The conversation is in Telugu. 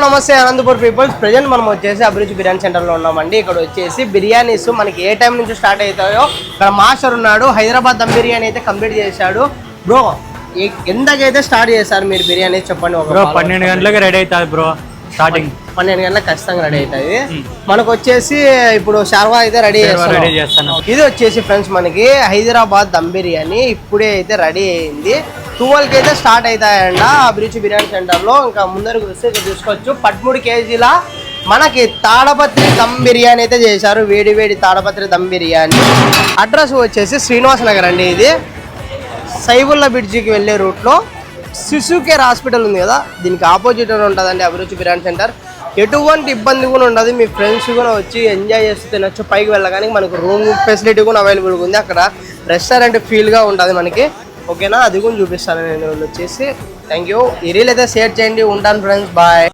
నమస్తే అనంతపూర్ పీపుల్స్. ప్రెజెంట్ మనం వచ్చేసి అభిరుచి బిర్యానీ సెంటర్లో ఉన్నామండి. ఇక్కడ వచ్చేసి బిర్యానీస్ మనకి ఏ టైం నుంచి స్టార్ట్ అవుతాయో ఇక్కడ మాస్టర్ ఉన్నాడు. హైదరాబాద్ దమ్ బిర్యానీ అయితే కంప్లీట్ చేశాడు. బ్రో ఎంతకైతే స్టార్ట్ చేశారు మీరు బిర్యానీ చెప్పండి. బ్రో 12 గంటలకు రెడీ అవుతుంది బ్రో. స్టార్టింగ్ 12 గంటలకు ఖచ్చితంగా రెడీ అవుతుంది. మనకు వచ్చేసి ఇప్పుడు షార్వా అయితే రెడీ చేస్తాను. ఇది వచ్చేసి ఫ్రెండ్స్ మనకి హైదరాబాద్ దమ్ బిర్యానీ ఇప్పుడే అయితే రెడీ అయింది. 12కి అయితే స్టార్ట్ అవుతాయంట అభిరుచి బిర్యానీ సెంటర్లో. ఇంకా ముందరకు వస్తే ఇక్కడ చూసుకోవచ్చు 13 కేజీల మనకి తాడపత్రి దమ్ బిర్యానీ అయితే చేశారు. వేడి వేడి తాడపత్రి దమ్ బిర్యానీ. అడ్రస్ వచ్చేసి శ్రీనివాస నగర్ అండి. ఇది సైబుల్లా బ్రిడ్జికి వెళ్ళే రూట్లో శిశుకేర్ హాస్పిటల్ ఉంది కదా, దీనికి ఆపోజిట్ ఉంటుందండి అభిరుచి బిర్యానీ సెంటర్. ఎటువంటి ఇబ్బంది కూడా ఉండదు. మీ ఫ్రెండ్స్ కూడా వచ్చి ఎంజాయ్ చేస్తూ తినొచ్చు. పైకి వెళ్ళగానే మనకు రూమ్ ఫెసిలిటీ కూడా అవైలబుల్గా ఉంది. అక్కడ రెస్టారెంట్ ఫీల్గా ఉంటుంది మనకి. ఓకేనా, అది కూడా చూపిస్తాను నేను వచ్చేసి. Thank you. ఈ రీల్ అయితే షేర్ చేయండి. ఉంటాను ఫ్రెండ్స్, బాయ్.